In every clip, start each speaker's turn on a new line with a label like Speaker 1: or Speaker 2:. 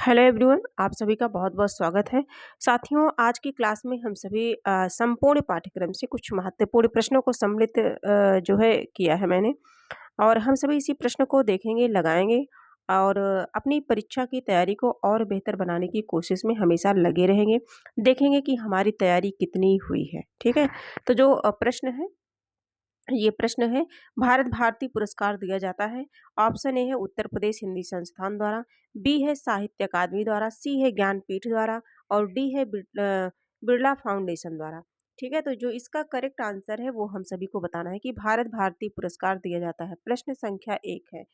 Speaker 1: Hello everyone, आप सभी का बहुत-बहुत स्वागत है। साथियों, आज की क्लास में हम सभी संपूर्ण पाठ्यक्रम से कुछ महत्वपूर्ण प्रश्नों को सम्मिलित जो है किया है मैंने और हम सभी इसी प्रश्न को देखेंगे, लगाएँगे और अपनी परीक्षा की तैयारी को और बेहतर बनाने की कोशिश में हमेशा लगे रहेंगे। देखेंगे कि हमारी तैयारी कितनी हुई है, ठीक है? तो जो प्रश्न है ये प्रश्न है, भारत भारती पुरस्कार दिया जाता है। ऑप्शन ए है उत्तर प्रदेश हिंदी संस्थान द्वारा, बी है साहित्य अकादमी द्वारा, सी है ज्ञानपीठ द्वारा और डी है बिरला फाउंडेशन द्वारा। ठीक है, तो जो इसका करेक्ट आंसर है वो हम सभी को बताना है कि भारत भारती पुरस्कार दिया जाता है। प्रश्न संख्या 1 है।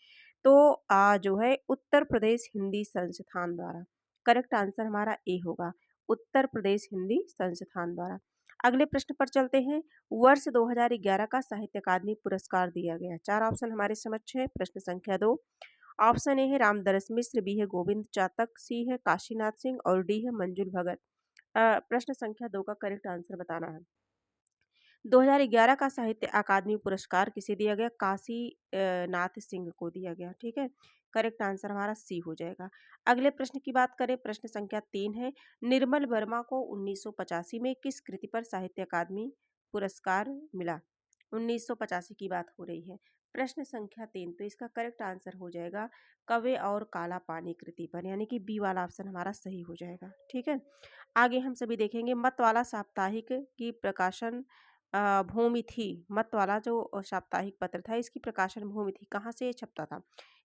Speaker 1: तो जो है उत्तर प्रदेश हिंदी संस्थान द्वारा। करेक्ट आंसर हमारा ए होगा, उत्तर प्रदेश हिंदी संस्थान द्वारा। अगले प्रश्न पर चलते हैं। वर्ष 2011 का साहित्य अकादमी पुरस्कार दिया गया। 4 ऑप्शन हमारे समक्ष है। प्रश्न संख्या 2, ऑप्शन ए है रामदरस मिश्र, बी है गोविंद चातक, सी है काशीनाथ सिंह और डी है मंजुल भगत। प्रश्न संख्या 2 का करेक्ट आंसर बताना है। 2011 का साहित्य अकादमी पुरस्कार किसे दिया गया? काशी नाथ सिंह को दिया गया। ठीक है, करेक्ट आंसर हमारा सी हो जाएगा। अगले प्रश्न की बात करें, प्रश्न संख्या 3 है। निर्मल वर्मा को 1985 में किस कृति पर साहित्य अकादमी पुरस्कार मिला? 1985 की बात हो रही है। प्रश्न संख्या 3, तो इसका करेक्ट आंसर हो जाएगा कवे और काला पानी कृति पर, यानी कि बी वाला ऑप्शन हमारा सही हो जाएगा। ठीक है, आगे हम सभी देखेंगे मतवाला साप्ताहिक की प्रकाशन भूमि थी। मत वाला जो साप्ताहिक पत्र था, इसकी प्रकाशन भूमि थी, कहाँ से ये छपता था?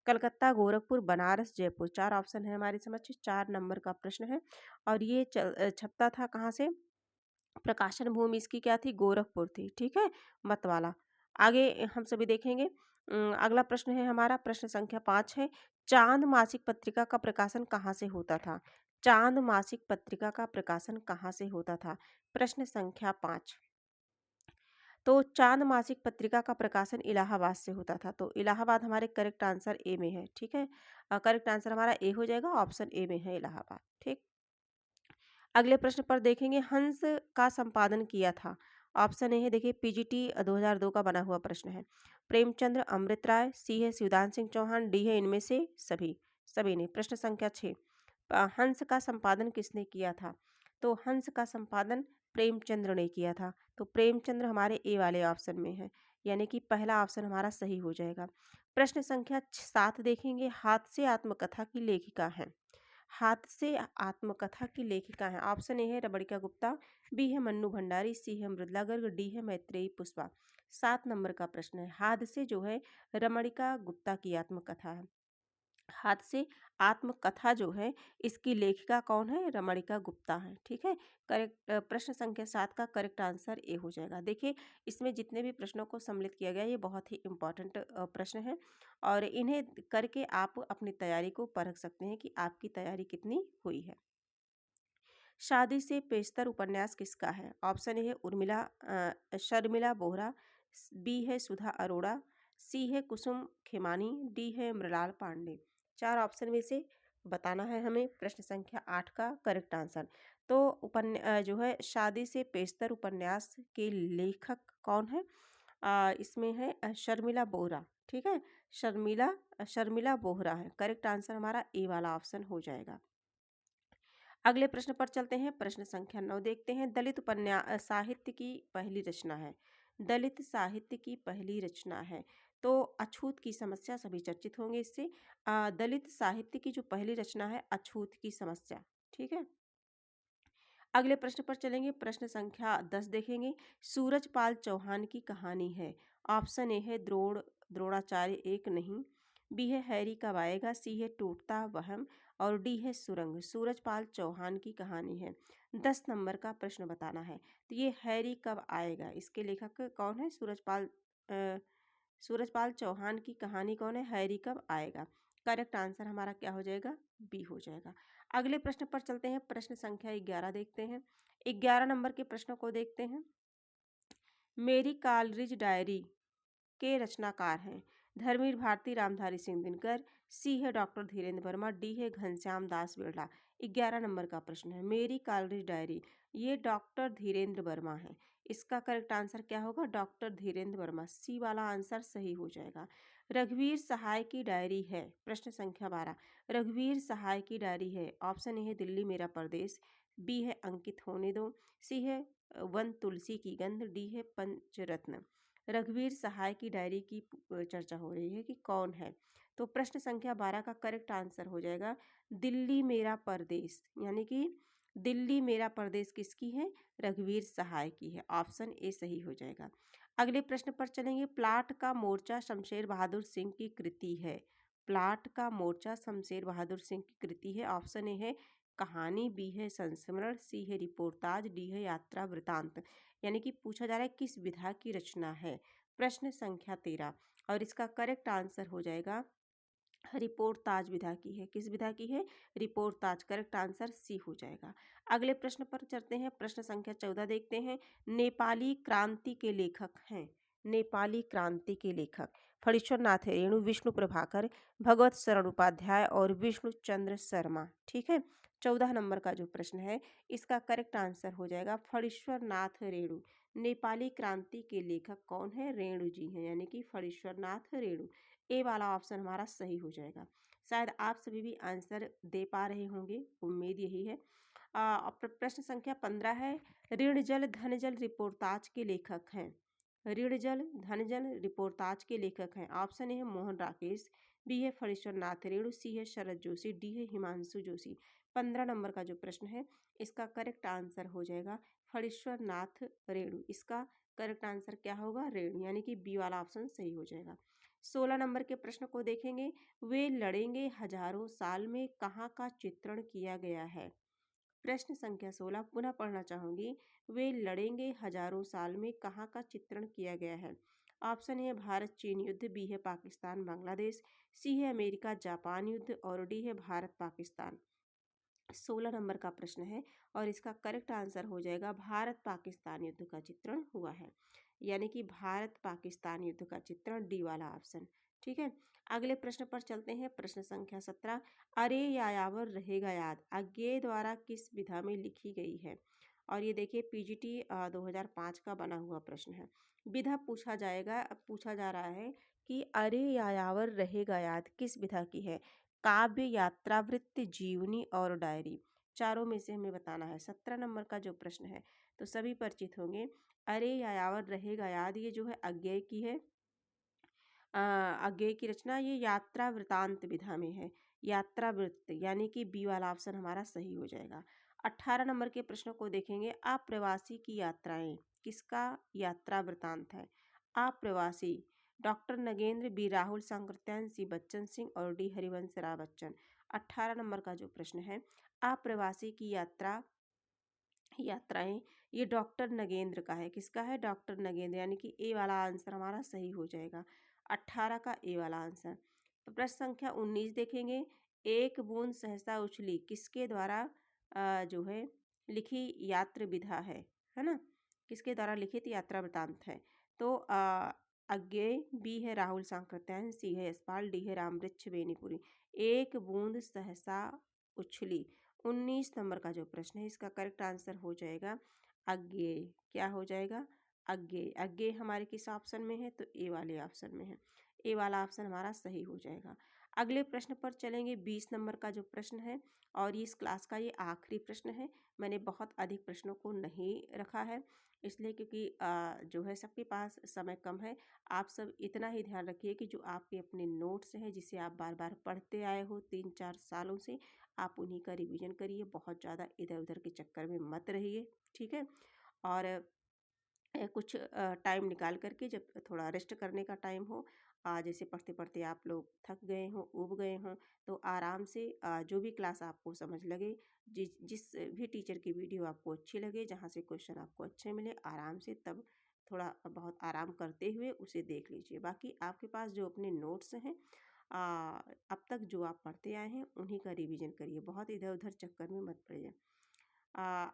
Speaker 1: कलकत्ता, गोरखपुर, बनारस, जयपुर। 4 ऑप्शन है हमारे समक्ष, 4 नंबर का प्रश्न है और ये छपता था कहाँ से? प्रकाशन भूमि इसकी क्या थी? गोरखपुर थी। ठीक है, मत वाला। आगे हम सभी देखेंगे। अगला प्रश्न है हमारा, प्रश्न संख्या 5 है। चांद मासिक पत्रिका का प्रकाशन कहाँ से होता था? चांद मासिक पत्रिका का प्रकाशन कहाँ से होता था? प्रश्न संख्या 5। तो चांद मासिक पत्रिका का प्रकाशन इलाहाबाद से होता था। तो इलाहाबाद हमारे करेक्ट आंसर ए में है। ठीक है, करेक्ट आंसर हमारा ए हो जाएगा, ऑप्शन ए में है इलाहाबाद। ठीक, अगले प्रश्न पर देखेंगे। हंस का संपादन किया था। ऑप्शन ए है, देखिए पीजीटी 2002 का बना हुआ प्रश्न है। प्रेमचंद्र, अमृत राय, सी है शिवदान सिंह चौहान, डी है इनमें से सभी। सभी ने। प्रश्न संख्या 6, हंस का संपादन किसने किया था? तो हंस का संपादन प्रेमचंद्र ने किया था। तो प्रेमचंद्र हमारे ए वाले ऑप्शन में है, यानी कि पहला ऑप्शन हमारा सही हो जाएगा। प्रश्न संख्या 7 देखेंगे। हाथ से आत्मकथा की लेखिका है। हाथ से आत्मकथा की लेखिका है। ऑप्शन ए है रमणिका गुप्ता, बी है मन्नू भंडारी, सी है मृदुला गर्ग, डी है मैत्रेयी पुष्पा। 7 नंबर का प्रश्न है। हाथ से जो है रमणिका गुप्ता की आत्मकथा है। हाथ से आत्मकथा जो है इसकी लेखिका कौन है? रमणिका गुप्ता है। ठीक है, करेक्ट। प्रश्न संख्या 7 का करेक्ट आंसर ए हो जाएगा। देखिए, इसमें जितने भी प्रश्नों को सम्मिलित किया गया ये बहुत ही इम्पोर्टेंट प्रश्न है और इन्हें करके आप अपनी तैयारी को परख सकते हैं कि आपकी तैयारी कितनी हुई है। शादी से पेशतर उपन्यास किसका है? ऑप्शन ए है उर्मिला शर्मिला बोहरा, बी है सुधा अरोड़ा, सी है कुसुम खेमानी, डी है मृणाल पांडे। 4 ऑप्शन में से बताना है हमें प्रश्न संख्या 8 का करेक्ट आंसर। तो जो है शादी से पेशतर उपन्यास के लेखक कौन है? इसमें है शर्मिला बोहरा। ठीक है, शर्मिला शर्मिला बोहरा है। करेक्ट आंसर हमारा ए वाला ऑप्शन हो जाएगा। अगले प्रश्न पर चलते हैं। प्रश्न संख्या 9 देखते हैं। दलित उपन्यास साहित्य की पहली रचना है। दलित साहित्य की पहली रचना है। तो अछूत की समस्या, सभी चर्चित होंगे इससे। दलित साहित्य की जो पहली रचना है अछूत की समस्या। ठीक है, अगले प्रश्न पर चलेंगे। प्रश्न संख्या 10 देखेंगे। सूरजपाल चौहान की कहानी है। ऑप्शन ए है द्रोणाचार्य एक नहीं, बी है हैरी कब आएगा, सी है टूटता वहम और डी है सुरंग। सूरजपाल चौहान की कहानी है। 10 नंबर का प्रश्न बताना है। तो ये हैरी कब आएगा, इसके लेखक कौन है? सूरजपाल चौहान की कहानी कौन है? हैरी कब आएगा। करेक्ट आंसर हमारा क्या हो जाएगा? बी हो जाएगा। अगले प्रश्न पर चलते हैं। प्रश्न संख्या 11 देखते हैं। 11 नंबर के प्रश्न को देखते हैं। मेरी कालरिज डायरी के रचनाकार हैं। धर्मवीर भारती, रामधारी सिंह दिनकर, सी है डॉक्टर धीरेन्द्र वर्मा, डी है घनश्याम दास बिरला। 11 नंबर का प्रश्न है। मेरी कालरिज डायरी, ये डॉक्टर धीरेन्द्र वर्मा है। इसका करेक्ट आंसर क्या होगा? डॉक्टर धीरेन्द्र वर्मा। सी वाला आंसर सही हो जाएगा। रघुवीर सहाय की डायरी है। प्रश्न संख्या 12, रघुवीर सहाय की डायरी है। ऑप्शन ए है दिल्ली मेरा परदेश, बी है अंकित होने दो, सी है वन तुलसी की गंध, डी है पंचरत्न। रघुवीर सहाय की डायरी की चर्चा हो रही है कि कौन है। तो प्रश्न संख्या 12 का करेक्ट आंसर हो जाएगा दिल्ली मेरा परदेश, यानी कि दिल्ली मेरा परदेश किसकी है? रघुवीर सहाय की है। ऑप्शन ए सही हो जाएगा। अगले प्रश्न पर चलेंगे। प्लाट का मोर्चा शमशेर बहादुर सिंह की कृति है। प्लाट का मोर्चा शमशेर बहादुर सिंह की कृति है। ऑप्शन ए है कहानी, बी है संस्मरण, सी है रिपोर्टाज, डी है यात्रा वृतांत। यानी कि पूछा जा रहा है किस विधा की रचना है। प्रश्न संख्या 13 और इसका करेक्ट आंसर हो जाएगा रिपोर्ट ताज विधा की है। किस विधा की है? रिपोर्ट ताज। करेक्ट आंसर सी हो जाएगा। अगले प्रश्न पर चलते हैं। प्रश्न संख्या 14 देखते हैं। नेपाली क्रांति के लेखक हैं। नेपाली क्रांति के लेखक फणीश्वर नाथ रेणु, विष्णु प्रभाकर, भगवत शरण उपाध्याय और विष्णु चंद्र शर्मा। ठीक है, 14 नंबर का जो प्रश्न है इसका करेक्ट आंसर हो जाएगा फणीश्वर नाथ रेणु। नेपाली क्रांति के लेखक कौन है? रेणु जी हैं, यानी कि फणीश्वर नाथ रेणु। ए वाला ऑप्शन हमारा सही हो जाएगा। शायद आप सभी भी आंसर दे पा रहे होंगे, उम्मीद यही है। प्रश्न संख्या 15 है। ऋण जल धन जल रिपोर्टाज के लेखक हैं। ऋण जल धन जल रिपोर्टाज के लेखक हैं। ऑप्शन ए है मोहन राकेश, बी है फणीश्वर नाथ रेणु, सी है शरद जोशी, डी है हिमांशु जोशी। 15 नंबर का जो प्रश्न है इसका करेक्ट आंसर हो जाएगा फणीश्वर नाथ रेणु। इसका करेक्ट आंसर क्या होगा? रेणु, यानी कि बी वाला ऑप्शन सही हो जाएगा। 16 नंबर के प्रश्न को देखेंगे। वे लड़ेंगे हजारों साल में कहाँ का चित्रण किया गया है? प्रश्न संख्या 16 पुनः पढ़ना चाहूंगी। वे लड़ेंगे हजारों साल में कहाँ का चित्रण किया गया है? ऑप्शन ए भारत चीन युद्ध, बी है पाकिस्तान बांग्लादेश, सी है अमेरिका जापान युद्ध और डी है भारत पाकिस्तान। 16 नंबर का प्रश्न है और इसका करेक्ट आंसर हो जाएगा भारत पाकिस्तान युद्ध का चित्रण हुआ है, यानी कि भारत पाकिस्तान युद्ध का चित्रण, डी वाला ऑप्शन। ठीक है, अगले प्रश्न पर चलते हैं। प्रश्न संख्या 17, अरे यायावर रहेगा याद अज्ञेय द्वारा किस विधा में लिखी गई है? और ये देखिए पीजीटी 2005 का बना हुआ प्रश्न है। विधा पूछा जा रहा है कि अरे यायावर रहेगा याद किस विधा की है? काव्य, यात्रावृत्ति, जीवनी और डायरी। चारों में से हमें बताना है। 17 नंबर का जो प्रश्न है तो सभी परिचित होंगे। अरे यायावर रहेगा याद ये जो है अज्ञेय की है। अज्ञेय की रचना ये यात्रा वृतांत विधा में है। यात्रा वृत्त, यानी कि बी वाला ऑप्शन हमारा सही हो जाएगा। 18 नंबर के प्रश्न को देखेंगे। अप्रवासी की यात्राएं किसका यात्रा वृतांत है? अप्रवासी डॉक्टर नगेंद्र, बी राहुल सांकृत्यायन, सी बच्चन सिंह और डी हरिवंश राय बच्चन। 18 नंबर का जो प्रश्न है अप्रवासी की यात्राएं ये डॉक्टर नगेंद्र का है। किसका है? डॉक्टर नगेंद्र, यानी कि ए वाला आंसर हमारा सही हो जाएगा। 18 का ए वाला आंसर। तो प्रश्न संख्या 19 देखेंगे। एक बूंद सहसा उछली किसके द्वारा जो है लिखी यात्र विधा है ना? किसके द्वारा लिखित यात्रा वृतांत है? तो अज्ञेय, बी है राहुल सांकृत्यायन, सी है यशपाल, डी है रामवृक्ष बेनीपुरी। एक बूंद सहसा उछली 19 नंबर का जो प्रश्न है इसका करेक्ट आंसर हो जाएगा अज्ञेय। क्या हो जाएगा? अज्ञेय। अज्ञेय हमारे किस ऑप्शन में है? तो ए वाले ऑप्शन में है। ए वाला ऑप्शन हमारा सही हो जाएगा। अगले प्रश्न पर चलेंगे। 20 नंबर का जो प्रश्न है और इस क्लास का ये आखिरी प्रश्न है। मैंने बहुत अधिक प्रश्नों को नहीं रखा है इसलिए क्योंकि जो है सबके पास समय कम है। आप सब इतना ही ध्यान रखिए कि जो आपके अपने नोट्स हैं जिसे आप बार बार पढ़ते आए हो 3-4 सालों से, आप उन्हीं का रिवीजन करिए। बहुत ज़्यादा इधर उधर के चक्कर में मत रहिए। ठीक है, और कुछ टाइम निकाल करके जब थोड़ा रेस्ट करने का टाइम हो, जैसे पढ़ते पढ़ते आप लोग थक गए हों, ऊब गए हों, तो आराम से जो भी क्लास आपको समझ लगे, जिस भी टीचर की वीडियो आपको अच्छी लगे, जहाँ से क्वेश्चन आपको अच्छे मिले, आराम से तब थोड़ा बहुत आराम करते हुए उसे देख लीजिए। बाकी आपके पास जो अपने नोट्स हैं अब तक जो आप पढ़ते आए हैं उन्हीं का रिवीजन करिए। बहुत इधर उधर चक्कर में मत पड़िए।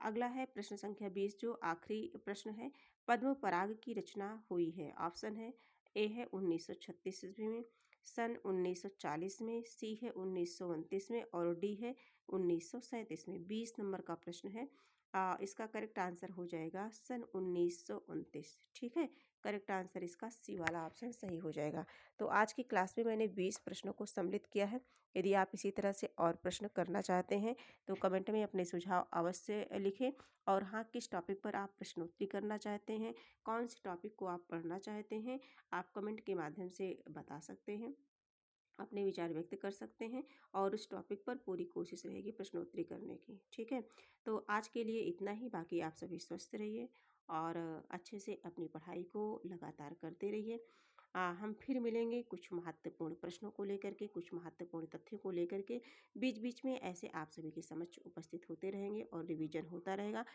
Speaker 1: अगला है प्रश्न संख्या 20 जो आखिरी प्रश्न है। पद्म पराग की रचना हुई है। ऑप्शन है ए है 1936 ईस्वी में, सन 1940 में, सी है 1929 में और डी है 1937 में। 20 नंबर का प्रश्न है। इसका करेक्ट आंसर हो जाएगा सन 1929। ठीक है, करेक्ट आंसर इसका सी वाला ऑप्शन सही हो जाएगा। तो आज की क्लास में मैंने 20 प्रश्नों को सम्मिलित किया है। यदि आप इसी तरह से और प्रश्न करना चाहते हैं तो कमेंट में अपने सुझाव अवश्य लिखें। और हाँ, किस टॉपिक पर आप प्रश्नोत्तरी करना चाहते हैं, कौन से टॉपिक को आप पढ़ना चाहते हैं, आप कमेंट के माध्यम से बता सकते हैं, अपने विचार व्यक्त कर सकते हैं और उस टॉपिक पर पूरी कोशिश रहेगी प्रश्नोत्तरी करने की। ठीक है, तो आज के लिए इतना ही। बाकी आप सभी स्वस्थ रहिए और अच्छे से अपनी पढ़ाई को लगातार करते रहिए। हम फिर मिलेंगे कुछ महत्वपूर्ण प्रश्नों को लेकर के, कुछ महत्वपूर्ण तथ्यों को लेकर के। बीच बीच में ऐसे आप सभी के समक्ष उपस्थित होते रहेंगे और रिवीजन होता रहेगा।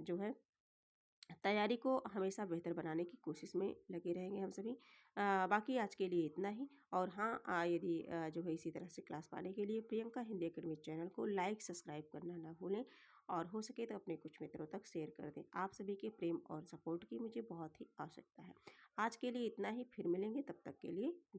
Speaker 1: जो है तैयारी को हमेशा बेहतर बनाने की कोशिश में लगे रहेंगे हम सभी। बाकी आज के लिए इतना ही। और हाँ, यदि जो है इसी तरह से क्लास पाने के लिए प्रियंका हिंदी अकेडमी चैनल को लाइक सब्सक्राइब करना ना भूलें और हो सके तो अपने कुछ मित्रों तक शेयर कर दें। आप सभी के प्रेम और सपोर्ट की मुझे बहुत ही आवश्यकता है। आज के लिए इतना ही, फिर मिलेंगे, तब तक के लिए धन्यवाद।